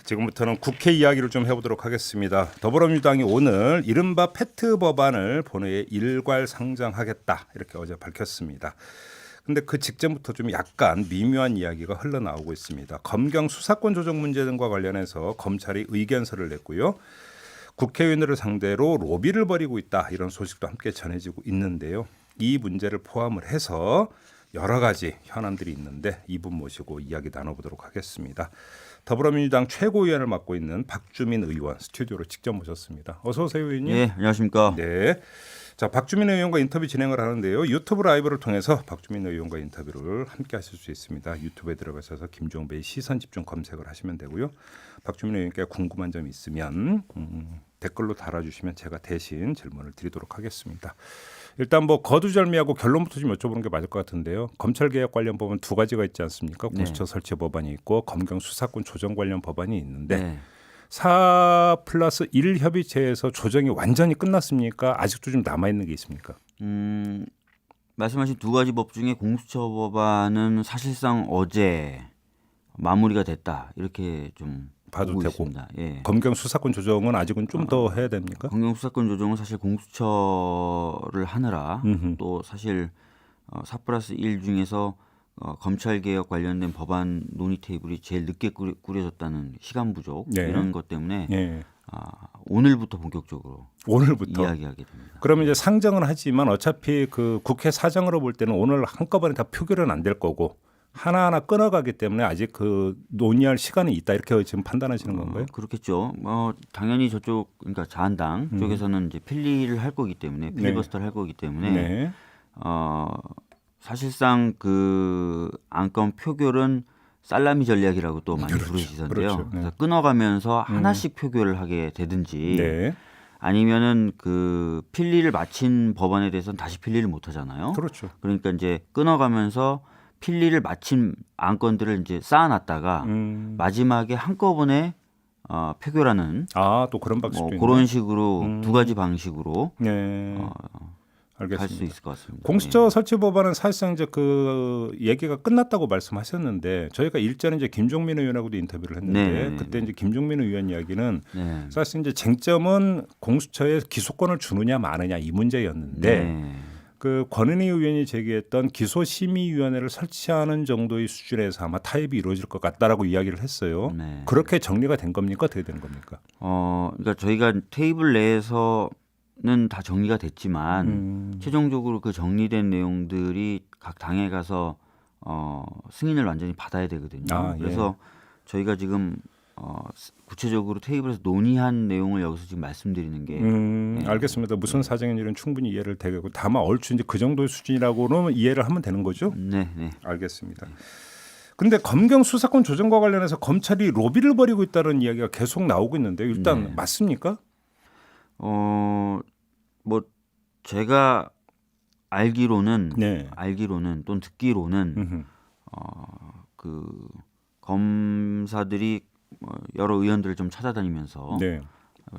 지금부터는 국회 이야기를 좀 해보도록 하겠습니다. 더불어민주당이 오늘 이른바 페트 법안을 본회의에 일괄 상정하겠다 이렇게 어제 밝혔습니다. 근데 그 직전부터 좀 약간 미묘한 이야기가 흘러나오고 있습니다. 검경 수사권 조정 문제 등과 관련해서 검찰이 의견서를 냈고요. 국회의원들을 상대로 로비를 벌이고 있다 이런 소식도 함께 전해지고 있는데요. 이 문제를 포함을 해서 여러 가지 현안들이 있는데 이분 모시고 이야기 나눠보도록 하겠습니다. 더불어민주당 최고위원을 맡고 있는 박주민 의원 스튜디오로 직접 모셨습니다. 어서 오세요, 의원님. 네, 안녕하십니까. 네. 자, 박주민 의원과 인터뷰 진행을 하는데요. 유튜브 라이브를 통해서 박주민 의원과 인터뷰를 함께 하실 수 있습니다. 유튜브에 들어가셔서 김종배의 시선집중 검색을 하시면 되고요. 박주민 의원께 궁금한 점이 있으면 댓글로 달아주시면 제가 대신 질문을 드리도록 하겠습니다. 일단 뭐 거두절미하고 결론부터 좀 여쭤보는 게 맞을 것 같은데요. 검찰개혁 관련 법안 두 가지가 있지 않습니까? 공수처 설치 법안이 있고 검경 수사권 조정 관련 법안이 있는데 4+1 협의체에서 조정이 완전히 끝났습니까? 아직도 좀 남아있는 게 있습니까? 말씀하신 두 가지 법 중에 공수처 법안은 사실상 어제 마무리가 됐다 이렇게 좀 봐도 보고 되고 있습니다. 예. 검경 수사권 조정은 아직은 좀 더 해야 됩니까? 검경 수사권 조정은 사실 공수처를 하느라 또 사실 4+1 중에서 검찰 개혁 관련된 법안 논의 테이블이 제일 늦게 꾸려졌다는 시간 부족 이런 것 때문에 오늘부터 본격적으로 이야기하게 됩니다. 그러면 이제 상정은 하지만 어차피 그 국회 사정으로 볼 때는 오늘 한꺼번에 다 표결은 안 될 거고 하나하나 끊어가기 때문에 아직 그 논의할 시간이 있다 이렇게 지금 판단하시는 건가요? 그렇겠죠. 당연히 저쪽 그러니까 자한당 쪽에서는 이제 필리를 할 거기 때문에 필리버스터를 할 거기 때문에 사실상 그 안건 표결은 살라미 전략이라고 또 많이 부르시던데요. 그래서 끊어가면서 하나씩 표결을 하게 되든지 아니면은 그 필리를 마친 법안에 대해서는 다시 필리를 못 하잖아요. 그렇죠. 그러니까 이제 끊어가면서 필리를 마친 안건들을 이제 쌓아놨다가 마지막에 한꺼번에 표결하는 또 그런 방식도 뭐 그런 식으로 두 가지 방식으로 알겠습니다. 할 수 있을 것 같습니다. 공수처 설치 법안은 사실상 이제 그 얘기가 끝났다고 말씀하셨는데 저희가 일전에 이제 김종민 의원하고도 인터뷰를 했는데 그때 이제 김종민 의원 이야기는 사실 이제 쟁점은 공수처에 기소권을 주느냐 마느냐 이 문제였는데 그 권은희 의원이 제기했던 기소심의위원회를 설치하는 정도의 수준에서 아마 타협이 이루어질 것 같다라고 이야기를 했어요. 그렇게 정리가 된 겁니까? 어떻게 된 겁니까? 그러니까 저희가 테이블 내에서는 다 정리가 됐지만 최종적으로 그 정리된 내용들이 각 당에 가서 승인을 완전히 받아야 되거든요. 그래서 저희가 지금 구체적으로 테이블에서 논의한 내용을 여기서 지금 말씀드리는 게 알겠습니다. 무슨 사정인지는 충분히 이해를 되고 다만 얼추 이제 그 정도의 수준이라고는 이해를 하면 되는 거죠? 네. 알겠습니다. 근데 검경 수사권 조정과 관련해서 검찰이 로비를 벌이고 있다는 이야기가 계속 나오고 있는데 일단 맞습니까? 뭐 제가 알기로는 또는 듣기로는 그 검사들이 여러 의원들을 좀 찾아다니면서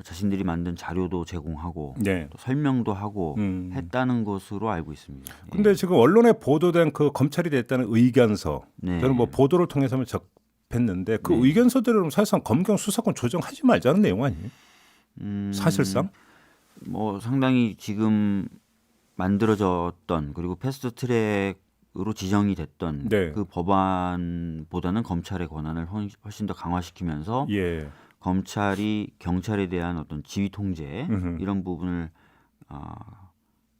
자신들이 만든 자료도 제공하고 또 설명도 하고 했다는 것으로 알고 있습니다. 근데 지금 언론에 보도된 그 검찰이 냈다는 의견서 저는 뭐 보도를 통해서 접했는데 그 의견서들은 사실상 검경 수사권 조정하지 말자는 내용 아니에요? 사실상? 뭐 상당히 지금 만들어졌던 그리고 패스트트랙으로 지정이 됐던 그 법안보다는 검찰의 권한을 훨씬 더 강화시키면서 검찰이 경찰에 대한 어떤 지휘 통제 이런 부분을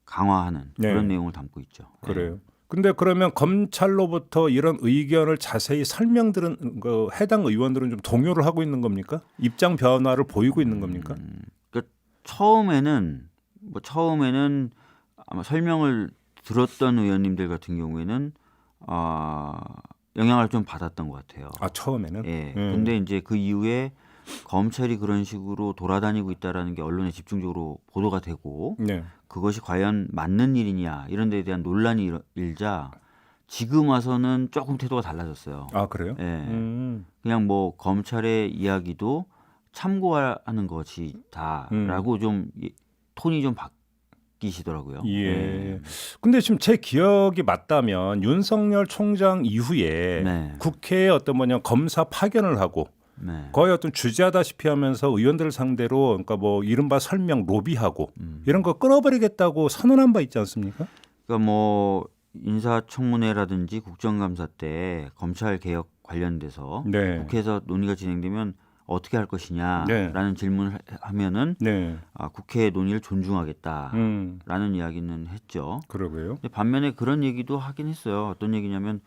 강화하는 그런 내용을 담고 있죠. 그래요. 근데 그러면 검찰로부터 이런 의견을 자세히 설명들은 그 해당 의원들은 좀 동요를 하고 있는 겁니까? 입장 변화를 보이고 있는 겁니까? 그러니까 처음에는 아마 설명을 들었던 의원님들 같은 경우에는 영향을 좀 받았던 것 같아요. 처음에는? 근데 이제 그 이후에 검찰이 그런 식으로 돌아다니고 있다라는 게 언론에 집중적으로 보도가 되고 그것이 과연 맞는 일이냐 이런 데에 대한 논란이 일자 지금 와서는 조금 태도가 달라졌어요. 그래요? 그냥 뭐 검찰의 이야기도 참고하는 것이다라고 좀 톤이 좀 바뀌시더라고요. 근데 지금 제 기억이 맞다면 윤석열 총장 이후에 국회에 어떤 검사 파견을 하고 네. 거의 어떤 주재하다시피 하면서 의원들을 상대로 그러니까 뭐 이른바 설명 로비하고 이런 거 끊어버리겠다고 선언한 바 있지 않습니까? 그러니까 뭐 인사청문회라든지 국정감사 때 검찰 개혁 관련돼서 네. 국회에서 논의가 진행되면 어떻게 할 것이냐라는 네. 질문을 하면은 네. 국회의 논의를 존중하겠다라는 음. 이야기는 했죠. 그러고요. 근데 반면에 그런 얘기도 하긴 했어요. 어떤 얘기냐면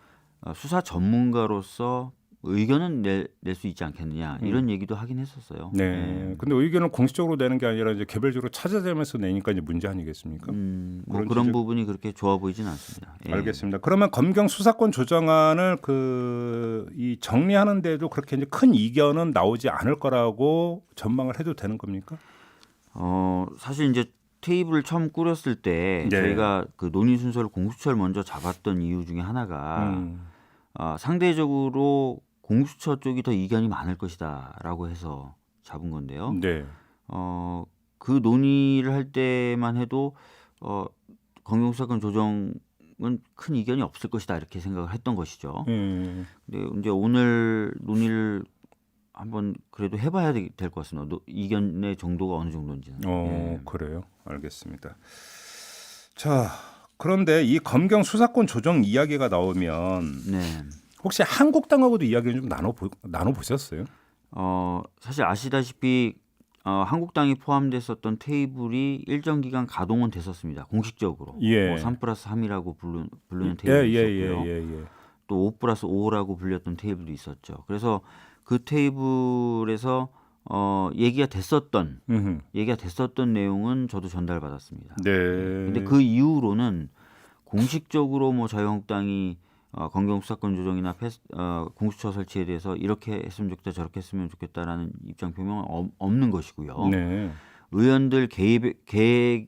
수사 전문가로서 의견은 낼 수 있지 않겠느냐 이런 얘기도 하긴 했었어요. 네. 근데 의견을 공식적으로 내는 게 아니라 이제 개별적으로 찾아내면서 내니까 이제 문제 아니겠습니까? 뭐 그런 그런 지적- 부분이 그렇게 좋아 보이진 않습니다. 예. 알겠습니다. 그러면 검경 수사권 조정안을 이 정리하는데도 그렇게 이제 큰 이견은 나오지 않을 거라고 전망을 해도 되는 겁니까? 사실 이제 테이블을 처음 꾸렸을 때 네. 저희가 그 논의 순서를 공수처를 먼저 잡았던 이유 중에 하나가 음. 상대적으로 공수처 쪽이 더 이견이 많을 것이다라고 해서 잡은 건데요. 네. 그 논의를 할 때만 해도 검경 수사권 조정은 큰 이견이 없을 것이다 이렇게 생각을 했던 것이죠. 근데 이제 오늘 논의를 한번 그래도 해봐야 될 것 같습니다. 이견의 정도가 어느 정도인지는. 예. 그래요. 알겠습니다. 자, 그런데 이 검경 수사권 조정 이야기가 나오면 네. 혹시 한국당하고도 이야기를 좀 나눠 보셨어요? 사실 아시다시피 한국당이 포함됐었던 테이블이 일정 기간 가동은 됐었습니다. 공식적으로. 예. 뭐 3+3이라고 부르는 테이블도 있었고요. 예. 또 5+5라고 불렸던 테이블도 있었죠. 그래서 그 테이블에서 얘기가 됐었던 내용은 저도 전달받았습니다. 네. 근데 그 이후로는 공식적으로 뭐 자유한국당이 검경 수사권 조정이나 공수처 설치에 대해서 이렇게 했으면 좋겠다 저렇게 했으면 좋겠다라는 입장 표명은 없는 것이고요. 네. 의원들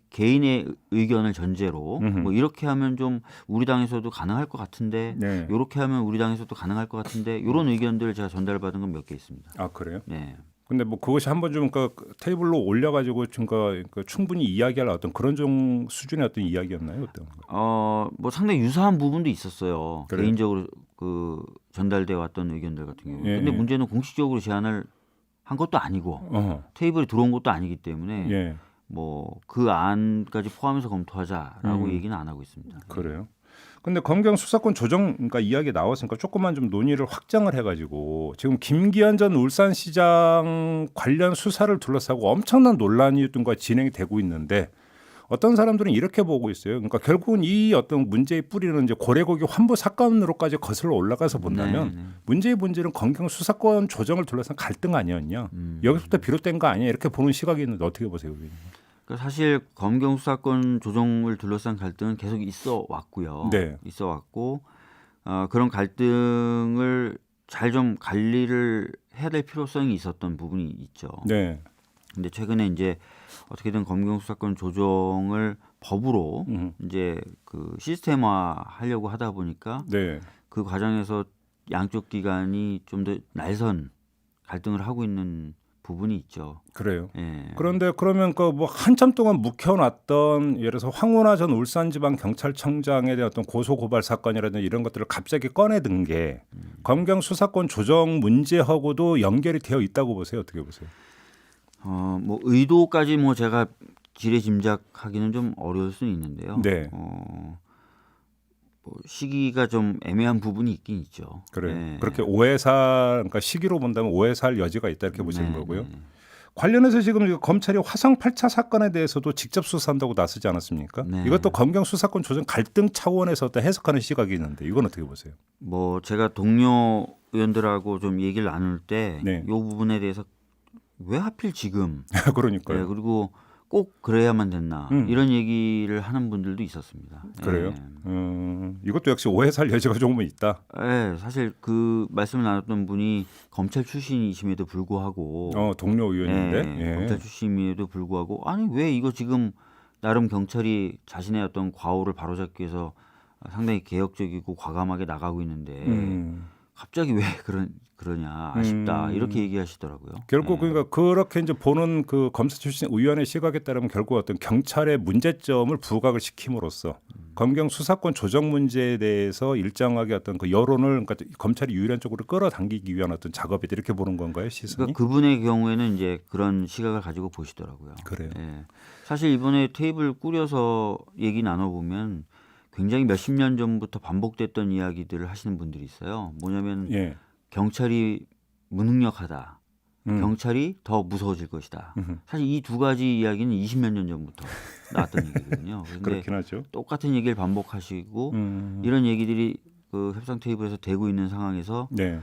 개인의 의견을 전제로 뭐 이렇게 하면 좀 우리 당에서도 가능할 것 같은데 네. 이렇게 하면 우리 당에서도 가능할 것 같은데 이런 의견들 제가 전달받은 건 몇 개 있습니다. 아, 그래요? 네. 근데 뭐 그것이 한번 좀 테이블로 올려가지고 충분히 이야기할 어떤 그런 수준의 어떤 이야기였나요? 어떤? 뭐 상당히 유사한 부분도 있었어요. 그래요? 개인적으로 그 전달돼 왔던 의견들 같은 경우. 예, 근데 예. 문제는 공식적으로 제안을 한 것도 아니고 테이블에 들어온 것도 아니기 때문에 예. 뭐 그 안까지 포함해서 검토하자라고 얘기는 안 하고 있습니다. 그래요. 근데 검경 수사권 조정 그러니까 이야기 나왔으니까 조금만 좀 논의를 확장을 해가지고 지금 김기현 전 울산시장 관련 수사를 둘러싸고 엄청난 논란이 진행이 되고 있는데 어떤 사람들은 이렇게 보고 있어요. 그러니까 결국은 이 어떤 문제의 뿌리는 이제 고래고기 환부 사건으로까지 거슬러 올라가서 본다면 네. 문제의 본질은 검경 수사권 조정을 둘러싼 갈등 아니었냐. 여기서부터 비롯된 거 아니냐 이렇게 보는 시각이 있는데 어떻게 보세요? 그러니까 사실 검경 수사권 조정을 둘러싼 갈등은 계속 있어 왔고요. 네. 있어 왔고 그런 갈등을 잘 좀 관리를 해야 될 필요성이 있었던 부분이 있죠. 네. 근데 최근에 이제 어떻게든 검경 수사권 조정을 법으로 이제 그 시스템화 하려고 하다 보니까 네. 그 과정에서 양쪽 기관이 좀 더 날선 갈등을 하고 있는 부분이 있죠. 그래요. 예. 그런데 그러면 뭐 한참 동안 묵혀놨던 예를 들어서 황운하 전 울산지방경찰청장에 대한 어떤 고소고발 사건이라든지 이런 것들을 갑자기 꺼내든 게 검경 수사권 조정 문제하고도 연결이 되어 있다고 보세요. 어떻게 보세요? 뭐 의도까지 뭐 제가 지레짐작하기는 좀 어려울 수는 있는데요. 네. 뭐 시기가 좀 애매한 부분이 있긴 있죠. 그래요. 네. 그렇게 그러니까 시기로 본다면 오해살 여지가 있다 이렇게 보시는 네, 거고요. 네. 관련해서 지금 검찰이 화성 8차 사건에 대해서도 직접 수사한다고 나서지 않았습니까? 네. 이것도 검경 수사권 조정 갈등 차원에서 어떤 해석하는 시각이 있는데 이건 어떻게 보세요? 뭐 제가 동료 의원들하고 좀 얘기를 나눌 때 이 네. 부분에 대해서 왜 하필 지금 그러니까요. 네, 그리고 꼭 그래야만 됐나 이런 얘기를 하는 분들도 있었습니다. 그래요? 예. 이것도 역시 오해살 여지가 조금은 있다. 예, 사실 그 말씀을 나눴던 분이 검찰 출신이심에도 불구하고 동료 의원인데. 예. 검찰 출신임에도 불구하고 아니 왜 이거 지금 나름 경찰이 자신의 어떤 과오를 바로잡기 위해서 상당히 개혁적이고 과감하게 나가고 있는데 갑자기 왜 그러냐 아쉽다 이렇게 얘기하시더라고요. 결국 그러니까 그렇게 이제 보는 그 검사 출신 의원의 시각에 따르면 결국 어떤 경찰의 문제점을 부각을 시킴으로써 검경 수사권 조정 문제에 대해서 일정하게 어떤 그 여론을 그러니까 검찰이 유일한 쪽으로 끌어당기기 위한 어떤 작업이다 이렇게 보는 건가요, 시선이? 그러니까 그분의 경우에는 이제 그런 시각을 가지고 보시더라고요. 그래요. 예. 사실 이번에 테이블 꾸려서 얘기 나눠보면 굉장히 몇십 년 전부터 반복됐던 이야기들을 하시는 분들이 있어요. 뭐냐면 예. 경찰이 무능력하다. 음. 경찰이 더 무서워질 것이다. 음흠. 사실 이 두 가지 이야기는 20몇 년 전부터 나왔던 얘기거든요. 그런데 그렇긴 하죠. 똑같은 얘기를 반복하시고 이런 얘기들이 그 협상 테이블에서 되고 있는 상황에서 네.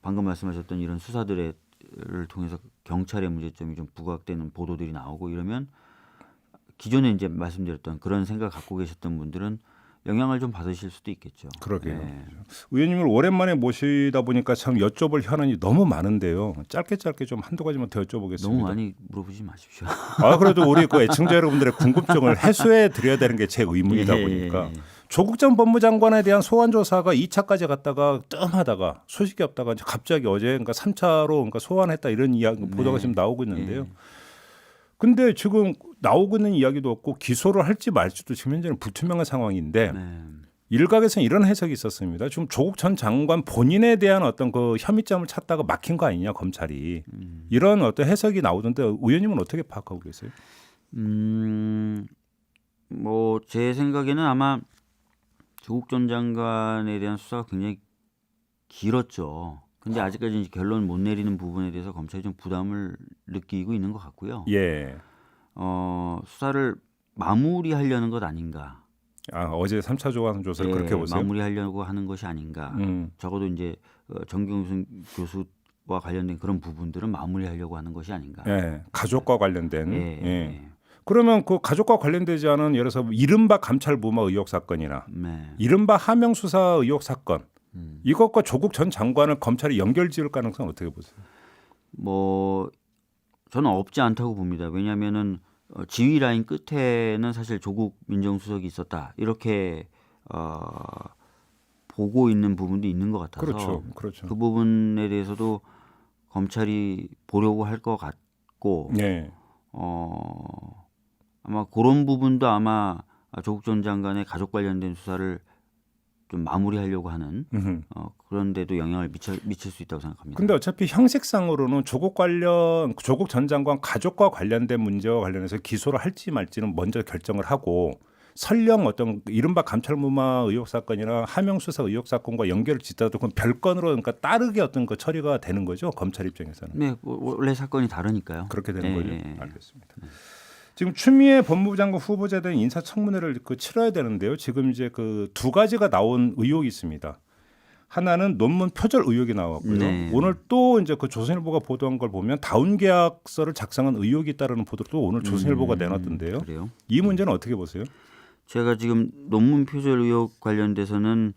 방금 말씀하셨던 이런 수사들을 통해서 경찰의 문제점이 좀 부각되는 보도들이 나오고 이러면 기존에 이제 말씀드렸던 그런 생각 갖고 계셨던 분들은 영향을 좀 받으실 수도 있겠죠. 그러게요. 네. 의원님을 오랜만에 모시다 보니까 참 여쭤볼 현안이 너무 많은데요. 짧게 좀 한두 가지만 더 여쭤보겠습니다. 너무 많이 물어보지 마십시오. 아 그래도 우리 그 애청자 여러분들의 궁금증을 해소해 드려야 되는 게 제 의무이다 예, 보니까 예, 예. 조국 전 법무장관에 대한 소환 조사가 2차까지 갔다가 뜸하다가 소식이 없다가 이제 갑자기 어제 그러니까 3차로 그러니까 소환했다 이런 이야기 보도가 지금 나오고 있는데요. 근데 지금 나오고 있는 이야기도 없고 기소를 할지 말지도 지금 현재는 불투명한 상황인데 네. 일각에서는 이런 해석이 있었습니다. 지금 조국 전 장관 본인에 대한 어떤 그 혐의점을 찾다가 막힌 거 아니냐 검찰이 이런 어떤 해석이 나오던데 의원님은 어떻게 파악하고 계세요? 뭐 제 생각에는 아마 조국 전 장관에 대한 수사가 굉장히 길었죠. 근데 아직까지 이제 결론 못 내리는 부분에 대해서 검찰이 좀 부담을 느끼고 있는 것 같고요. 예. 수사를 마무리하려는 것 아닌가. 아 어제 3차 조간 조사를 예, 그렇게 보세요? 마무리하려고 하는 것이 아닌가. 적어도 이제 정경심 교수와 관련된 그런 부분들은 마무리하려고 하는 것이 아닌가. 예. 가족과 관련된. 예, 예. 예. 그러면 그 가족과 관련되지 않은 예를 들어서 이른바 감찰 무마 의혹 사건이나 네. 이른바 하명 수사 의혹 사건 이것과 조국 전 장관을 검찰이 연결지을 가능성은 어떻게 보세요? 뭐 저는 없지 않다고 봅니다. 왜냐하면은 지휘 라인 끝에는 사실 조국 민정수석이 있었다 이렇게 보고 있는 부분도 있는 것 같아서 그렇죠, 그렇죠. 그 부분에 대해서도 검찰이 보려고 할 것 같고 네. 아마 그런 부분도 아마 조국 전 장관의 가족 관련된 수사를 좀 마무리하려고 하는 그런 데도 영향을 미칠 수 있다고 생각합니다. 근데 어차피 형식상으로는 조국 전 장관 가족과 관련된 문제와 관련해서 기소를 할지 말지는 먼저 결정을 하고 설령 어떤 이른바 감찰무마 의혹 사건이나 하명수사 의혹 사건과 연결을 짓더라도 그건 별건으로 그러니까 따르게 어떤 그 처리가 되는 거죠 검찰 입장에서는. 네, 원래 사건이 다르니까요. 그렇게 되는 예, 거죠. 예. 알겠습니다. 지금 추미애 법무부 장관 후보자에 대한 인사청문회를 치러야 되는데요. 지금 이제 그 두 가지가 나온 의혹이 있습니다. 하나는 논문 표절 의혹이 나왔고요. 네. 오늘 또 이제 그 조선일보가 보도한 걸 보면 다운 계약서를 작성한 의혹이 있다는 보도를 또 오늘 조선일보가 내놨던데요. 그래요? 이 문제는 어떻게 보세요? 제가 지금 논문 표절 의혹 관련돼서는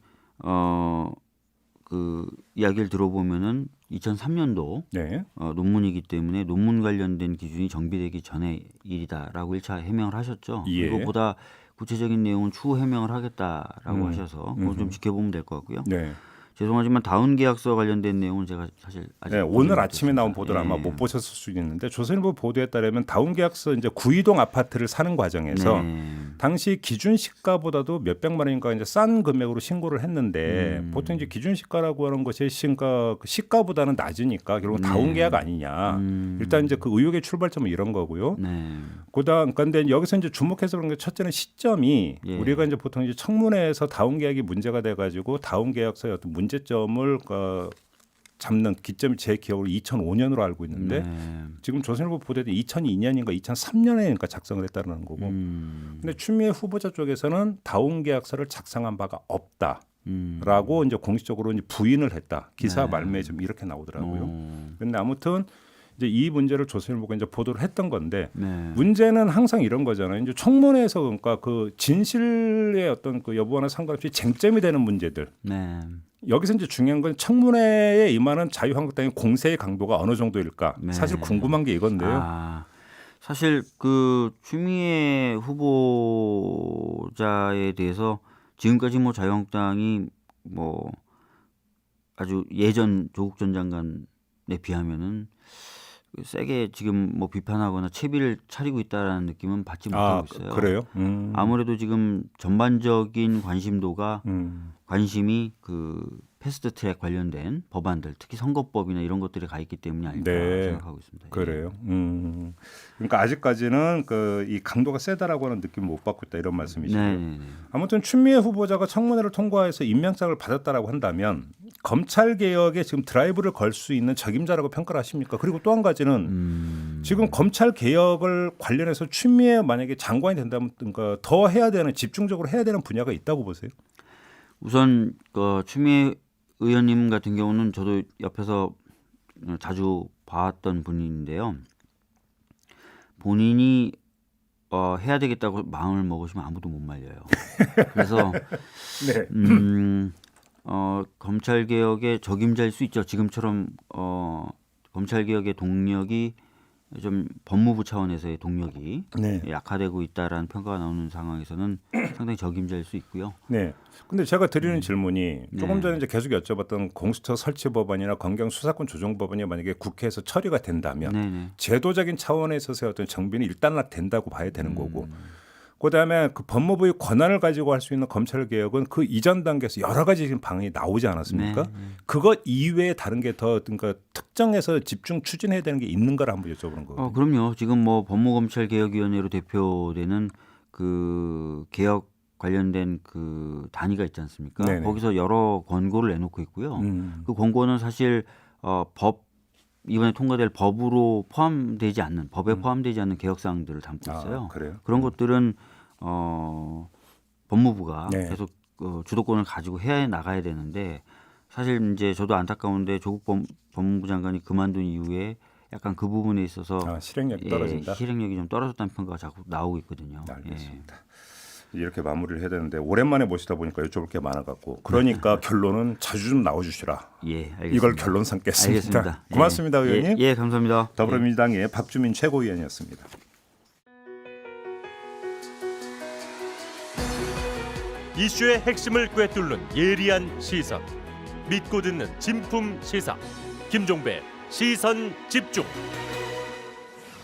그 이야기를 들어보면은 2003년도 네. 논문이기 때문에 논문 관련된 기준이 정비되기 전의 일이다라고 1차 해명을 하셨죠. 예. 이거보다 구체적인 내용은 추후 해명을 하겠다라고 하셔서 그건 좀 지켜보면 될 것 같고요. 네. 죄송하지만 다운 계약서 관련된 내용은 제가 사실 아직 네, 오늘 아침에 못했습니다. 나온 보도를 아마 예. 못 보셨을 수도 있는데 조선일보 보도에 따르면 다운 계약서 이제 구이동 아파트를 사는 과정에서 네. 당시 기준 시가보다도 몇 백만 원인가 이제 싼 금액으로 신고를 했는데 보통 이제 기준 시가라고 하는 것이 시가보다는 낮으니까 결국 다운 계약 아니냐. 일단 이제 그 의혹의 출발점은 이런 거고요. 네. 그런데 여기서 이제 주목해서 그런 게 첫째는 시점이 예. 우리가 이제 보통 이제 청문회에서 다운 계약이 문제가 돼가지고 다운 계약서의 어떤 문제점을 잡는 기점이 제 기억으로 2005년으로 알고 있는데 네. 지금 조선일보 보도에 2002년인가 2003년에 그러니까 작성을 했다는 거고. 근데 추미애 후보자 쪽에서는 다운 계약서를 작성한 바가 없다라고 이제 공식적으로 이제 부인을 했다. 기사 말미에 좀 이렇게 나오더라고요. 그런데 아무튼 이제 이 문제를 조선일보가 이제 보도를 했던 건데 네. 문제는 항상 이런 거잖아요. 이제 청문회에서 그러니까 그 진실의 어떤 그 여부와는 상관없이 쟁점이 되는 문제들. 네. 여기서 이제 중요한 건 청문회에 임하는 자유한국당의 공세의 강도가 어느 정도일까? 네. 사실 궁금한 게 이건데요. 사실 그 추미애 후보자에 대해서 지금까지 뭐 자유한국당이 뭐 아주 예전 조국 전 장관에 비하면은 세게 지금 뭐 비판하거나 채비를 차리고 있다라는 느낌은 받지 못하고 있어요. 그래요? 아무래도 지금 전반적인 관심이 그 패스트트랙 관련된 법안들, 특히 선거법이나 이런 것들에 가 있기 때문이 아닐까 생각하고 있습니다. 그래요. 그러니까 아직까지는 그 이 강도가 세다라고 하는 느낌 못 받고 있다 이런 말씀이시죠. 네. 아무튼 추미애 후보자가 청문회를 통과해서 임명장을 받았다라고 한다면 검찰 개혁에 지금 드라이브를 걸 수 있는 적임자라고 평가를 하십니까? 그리고 또 한 가지는 지금 검찰 개혁을 관련해서 추미애 만약에 장관이 된다면 더 해야 되는 집중적으로 해야 되는 분야가 있다고 보세요? 우선 그 추미애 의원님 같은 경우는 저도 옆에서 자주 봤던 분인데요. 본인이 해야 되겠다고 마음을 먹으시면 아무도 못 말려요. 그래서 네. 검찰 개혁의 적임자일 수 있죠. 지금처럼 검찰 개혁의 동력이 좀 법무부 차원에서의 동력이 네. 약화되고 있다라는 평가가 나오는 상황에서는 상당히 적임자일 수 있고요. 네. 근데 제가 드리는 질문이 조금 네. 전에 이제 계속 여쭤봤던 공수처 설치 법안이나 검경 수사권 조정 법안이 만약에 국회에서 처리가 된다면 네네. 제도적인 차원에 있어서의 어떤 정비는 일단락된다고 봐야 되는 거고 그다음에 그 법무부의 권한을 가지고 할 수 있는 검찰 개혁은 그 이전 단계에서 여러 가지 지금 방안이 나오지 않았습니까? 네. 그것 이외에 다른 게 더 그러니까 특정해서 집중 추진해야 되는 게 있는가를 한번 여쭤보는 거거든요. 그럼요. 지금 뭐 법무검찰개혁위원회로 대표되는 그 개혁 관련된 그 단위가 있지 않습니까? 네네. 거기서 여러 권고를 내놓고 있고요. 그 권고는 사실 이번에 통과될 법으로 포함되지 않는 법에 포함되지 않는 개혁 사항들을 담고 있어요. 그래요? 그런 것들은 법무부가 네. 계속 주도권을 가지고 해 나가야 되는데 사실 이제 저도 안타까운데 조국 법무부 장관이 그만둔 이후에 약간 그 부분에 있어서 실행력이 떨어진다. 실행력이 좀 떨어졌다는 평가가 자꾸 나오고 있거든요. 알겠습니다. 이렇게 마무리를 해야 되는데 오랜만에 모시다 보니까 여쭤볼 게 많아갖고 그러니까 결론은 자주 좀 나와주시라. 예, 알겠습니다. 이걸 결론 삼겠습니다. 알겠습니다. 고맙습니다, 의원님. 예, 감사합니다. 더불어민주당의 박주민 최고위원이었습니다. 이슈의 핵심을 꿰뚫는 예리한 시선, 믿고 듣는 진품 시사, 김종배 시선 집중.